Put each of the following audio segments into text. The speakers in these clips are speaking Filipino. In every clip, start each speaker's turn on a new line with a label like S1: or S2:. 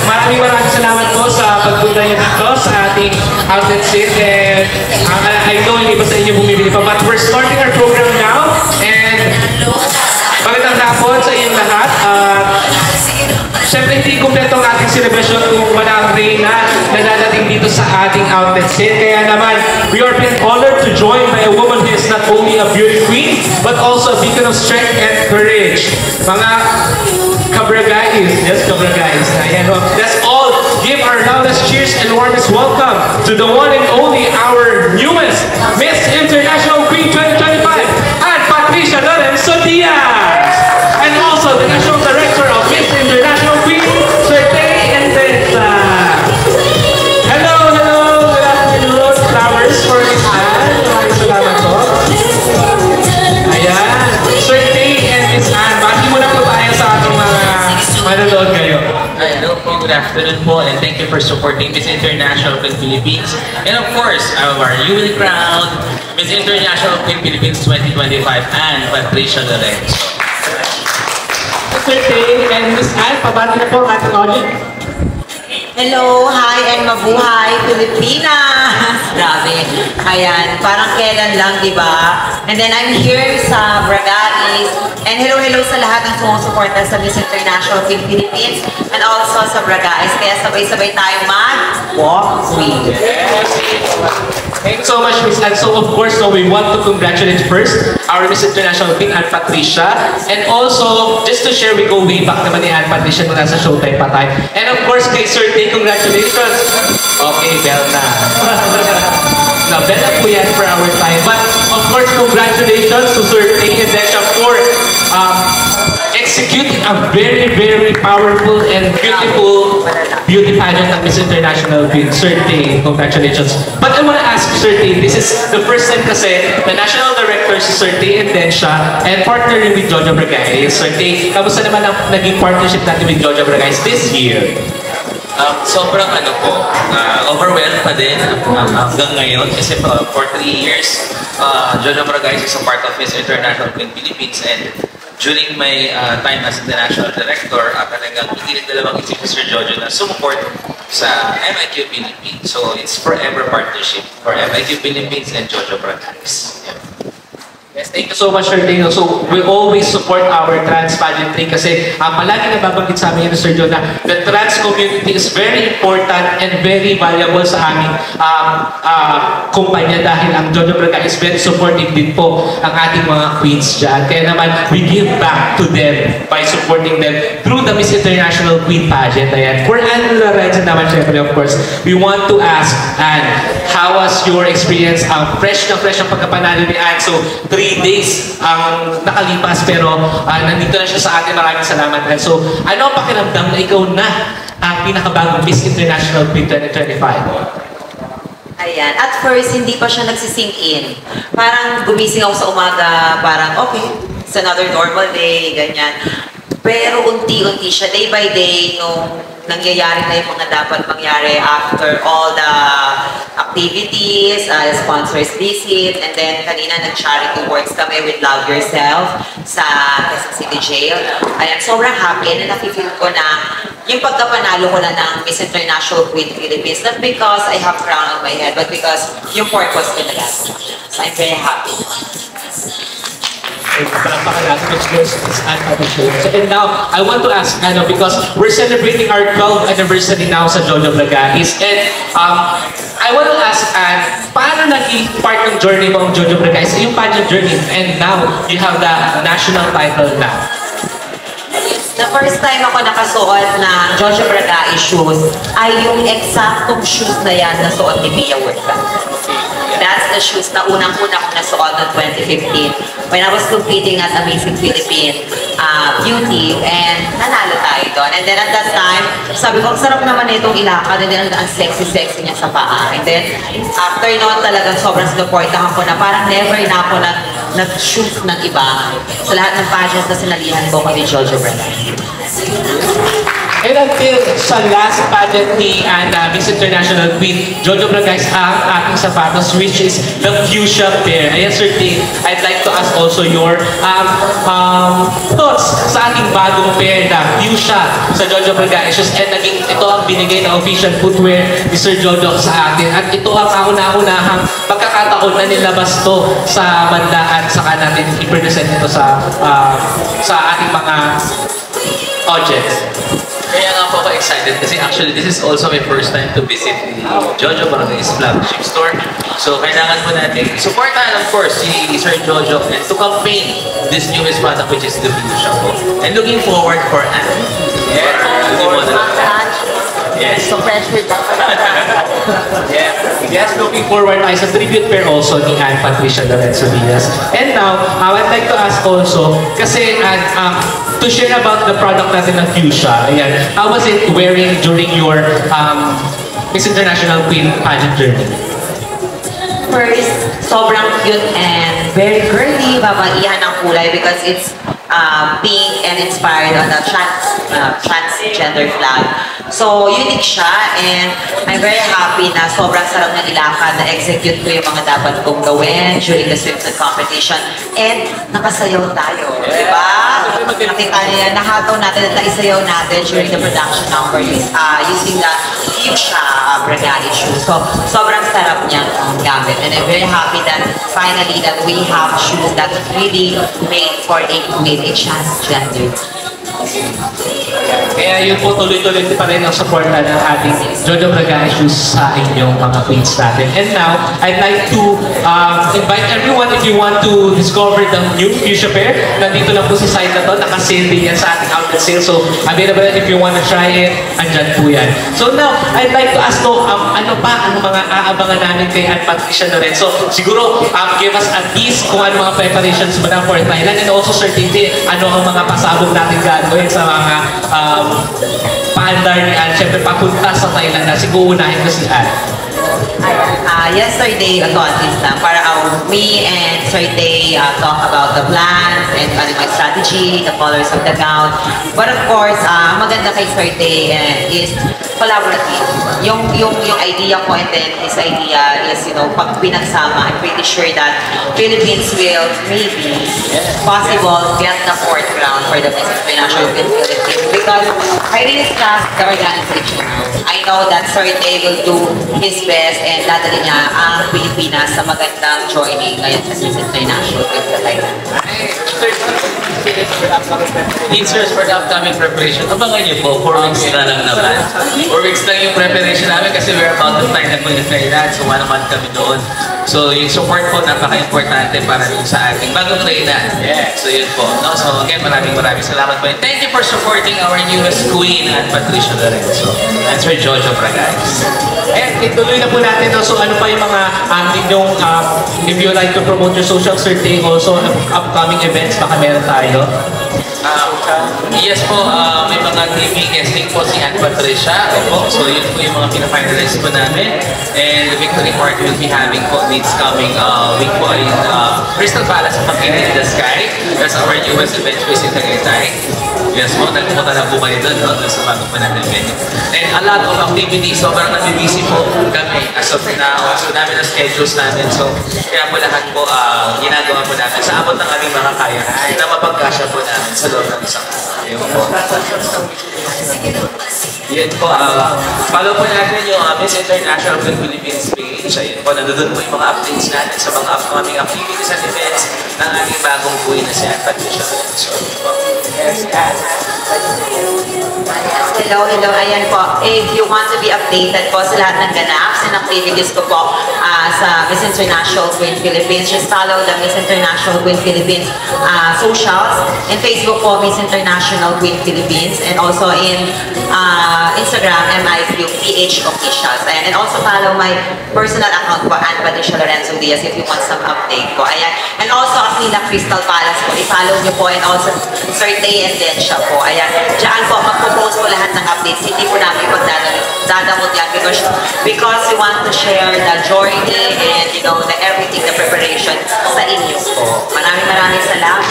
S1: maraming salamat po sa pagpunta niyo dito sa ating outlet sit. And I know hindi pa sa inyo bumibili pa, but we're starting our program now. And magandang hapon sa inyong lahat. Siyempre, hindi kumpleto ang ating celebration kung walang Reyna na dadating dito sa ating outlet sit. Kaya naman, we are being honored to join by a woman who is not only a beauty queen, but also a beacon of strength and courage. Mga Cabragais, yes, Cabragais. Let's all give our loudest cheers and warmest welcome to the one and only, our newest Miss International Queen 2025, and Patricia Lorenzo Diaz. And also the National Director of Miss International Queen, Sir Tay and Benza. Hello, good afternoon, flowers for Miss Anne. Maraming salamat po. Ayan, Sir Tay and Miss Anne, bati mo na po tayo sa ating mga manonood kayo.
S2: Hello po, good afternoon po, and thank you for supporting Miss International Queen Philippines. And of course, our newly crowned Miss International Queen Philippines 2025, and Patricia Lorenzo.
S1: Sir Tay and Miss Anne, pabati na po ang ating audience.
S3: Hello, hi, and mabuhay, Pilipinas! Grabe. Ayan, parang kailan lang, di ba? And then I'm here sa Bragaris. And hello sa lahat ng sumusuporta sa Miss International Queen Philippines and also sa Bragaris. Kaya sabay-sabay tayo mag-walk with.
S1: Thank you so much, Miss Anne. So of course, we want to congratulate first our Miss International Queen, Anne Patricia. And also, just to share, we go way back naman ni Anne Patricia nung nasa Showtime pa tayo. And of course, kay Sir Tay, congratulations! Okay, bell na. No, bell na po yan for our time. But of course, congratulations to Sir Tay and Desha for executing a very powerful and beautiful beauty pageant ng Miss International Queen. Sir Tay, congratulations. But I want to ask Sir Tay, this is the first time kasi the National Director si Sir Tay and Densha and partnering with Jojo Bragais. Sir Tay, kamusta naman ang naging partnership natin with Jojo Bragais this year?
S2: Sobrang overwhelmed pa din hanggang ngayon kasi for 3 years, Jojo Bragais is a part of Miss International Queen Philippines, and during my time as International Director, talagang hindi dalawang isip Sir Jojo na sumuport sa MIQ Philippines. So it's forever partnership for MIQ Philippines and Jojo Bragais. Yeah.
S1: Yes, thank you so much, Sir Dino. So, we always support our trans pageantry kasi palagi nababanggit sa amin ni Sir John na the trans community is very important and very valuable sa aming kumpanya dahil ang Jojo Braga is very supportive din po ang ating mga queens dyan. Kaya naman, we give back to them by supporting them through the Miss International Queen pageant. Ayan. For Anne Lorenzo naman, syempre, of course, we want to ask, Anne, how was your experience? Fresh na pagkapanalo ni Anne. So, 3 days ang nakalipas pero nandito na siya sa atin. Maraming salamat. And so, ano ang pakiramdam na ikaw na ang pinakabagong Miss International Queen 2025?
S3: Ayan. At first, hindi pa siya nagsisink in. Parang gumising ako sa umaga, parang okay, it's another normal day, ganyan. Pero unti-unti siya, day by day, nung nangyayari na yung mga dapat mangyari after all the activities, sponsors visit, and then kanina nag-charity works kami with Love Yourself sa Quezon City Jail. Ayan, sobrang happy and nafe-feel ko na yung pagkapanalo ko na ng Miss International Queen Philippines, not because I have crown on my head, but because yung purpose ko na lang. So I'm very happy.
S1: And now, I want to ask, because we're celebrating our 12th anniversary now sa Jojo Bragais. And I want to ask, Anne, paano naging part ng journey mo ang Jojo Bragais? Yung pageant journey, and now, you have the national title now.
S3: The first time ako nakasuot ng Jojo Bragais shoes ay yung eksaktong shoes na yan na suot ni Mia Woodruff. That's the shoes na unang-una ko nasuot noong 2015 when I was competing as Amazing Philippine Beauty, and nanalo tayo doon. And then at that time, sabi ko, ang sarap naman itong ilakad, and then ang sexy-sexy niya sa paa. And then after noon talagang sobrang supportahan ko na parang never na ako nag-shoot ng iba sa lahat ng pageants na sinalihan ko kami Jojo Bragais.
S1: And until sa last pageant ni Anna, Miss International Queen, Jojo Bragais ang ating sapatos, which is the fuchsia pair. Ayan, Sir Ting, I'd like to ask also your thoughts sa ating bagong pair na fuchsia sa Jojo Bragais. And naging ito ang binigay na official footwear ni Sir Jojo sa atin. At ito ang kauna-unahang pagkakataon na nilabas to sa banda at saka natin i-present ito sa ating mga audience.
S2: Kaya nga po ako excited kasi actually this is also my first time to visit the Jojo Bragais flagship store. So kailangan po natin supportahan of course si Sir Jojo and to campaign this newest product which is the fuchsia po. And looking forward for Anne. Yes.
S3: So pressured
S1: Yes, looking forward tayo sa tribute pair also ni Anne Patricia Lorenzo Diaz. And now, I'd like to ask also, kasi to share about the product natin na fuchsia, ayan, how was it wearing during your Miss International Queen pageant journey?
S3: First, sobrang cute and very girly, babaihan ng kulay because it's pink and inspired on the transgender flag. So, unique siya and I'm very happy na sobrang sarap na ilakad na execute ko yung mga dapat kong gawin during the swimsuit competition and nakasayaw tayo, di ba? Nakita niya, nahataw natin at naisayaw natin during the production number using the fuchsia Bragais shoes. So, sobrang sarap niya gamit and I'm very happy that finally that we have shoes that really made for a transgender.
S1: Kaya yun po, tuloy-tuloy pa rin ang suporta ng ating Jojo Bragais shoes sa inyong mga queens natin. And now, I'd like to invite everyone if you want to discover the new fuchsia pair. Nandito lang po sa site na to, nakasale din yan sa ating outlet sale. So, available if you want to try it, andyan po yan. So now, I'd like to ask to, ano mga aabangan namin kay Anne Patricia Lorenzo. Siguro, give us at least kung ano mga preparations mo na for Thailand and also certainly, ano ang mga pasabog natin gagawin sa mga paandar ni Anne. Siyempre, papunta sa Thailand na siguro unahin ko si Anne.
S3: Yesterday, para me and Sir Tay talk about the plans and my strategy, the colors of the gown. But of course, maganda kay Sir Tay is collaborative. Yung idea ko and then his idea is, pag pinagsama, I'm pretty sure that Philippines will maybe possible get the fourth round for the Miss International Philippines because I really trust the organization. I know that Sir Tay will do his best and dadali niya ang Pilipinas sa magandang joining ngayon sa Miss International Philippines.
S2: Teachers for the upcoming preparation. Abangan niyo po, 4 weeks na lang naman. 4 weeks lang yung preparation namin kasi we're about to fly na po yung Thailand. So 1 month kami doon. So yung support po napaka-importante para sa ating bagong Thailand. Yeah. So yun po. No? So again, maraming salamat po. And thank you for supporting our newest queen, Anne Patricia Lorenzo. And Sir Jojo Bragais.
S1: And ituloy na po natin. So ano pa yung mga inyong, if you like to promote your social certain also upcoming events, baka meron tayo?
S2: Yes po, may mga TV guesting po si Anne Patricia. Opo, so yun po yung mga pina-finalize po namin. And the victory party will be having po this coming week po in Crystal Palace of Makinig in the Sky. That's our newest event po in Tagaytay. Yes po, nagpunta na po kayo doon, no? Sa bago po natin venue. And a lot of activities, sobrang nabibisi po kami as of now. So namin ang schedules namin. So kaya po lahat po ginagawa po namin sa abot ng aming mga kaya na mapagkasya po namin sa loob ng isang yun po. Yun po, follow po natin yung Miss International Philippines page. Ayun po, nandun po yung mga updates natin sa mga upcoming activities and events ng ating bagong buhay na si Anne Patricia. So, yes,
S3: Hello. Ayan po. If you want to be updated po sa lahat ng ganap sa activities ko po sa Miss International Queen Philippines, just follow the Miss International Queen Philippines socials. In Facebook po, Miss International Queen Philippines. And also in Instagram, MIQPH Officials. Ayan. And also follow my personal account po, Anne Patricia Lorenzo Diaz, if you want some update po. Ayan. And also, Athena Crystal Palace po. I-follow nyo po. And also, Sir Tay and Densha po. Ayan. Diyan po, magpo-post po lahat ng updates. Hindi po namin pagdadamot yan because we want to share the journey and, the everything, the preparation sa inyo po. Maraming salamat.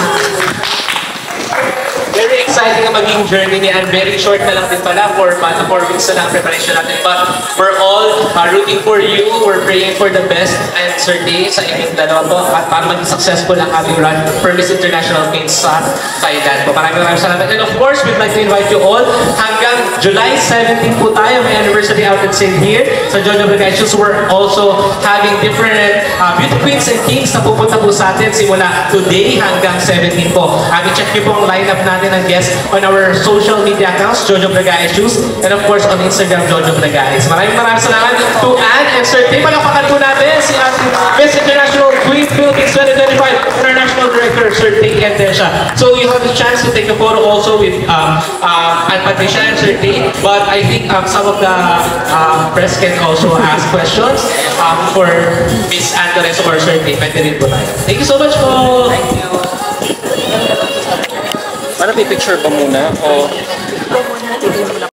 S1: Very exciting ang maging journey niya and very short na lang din pala for 4 weeks na lang preparation natin. But we're all rooting for you. We're praying for the best and certainly sa inyong dalawa po at para maging successful ang aming run for Miss International Queens sa Thailand po. Maraming salamat. And of course, we'd like to invite you all hanggang July 17 po tayo. May anniversary outlet sale here sa Jojo Bragacious. We're also having different beauty queens and kings na pupunta po sa atin simula today hanggang 17 po. I-check niyo po ang lineup natin ng guests on our social media accounts, Jojo Bragacious, and of course on Instagram, Jojo Bragacious. Maraming salamat to Anne and Sir Tim. Palakpakan po natin si ating Miss International Queen Philippines 2025 International Director, Sir Tim and Tesha. So you have the chance to take a photo also with Anne Patricia and Sir Tim, but I think some of the press can also ask questions for Miss Anne Torres or Sir Tim. Pwede rin po tayo. Thank you so much po!
S4: Para may picture ba muna? O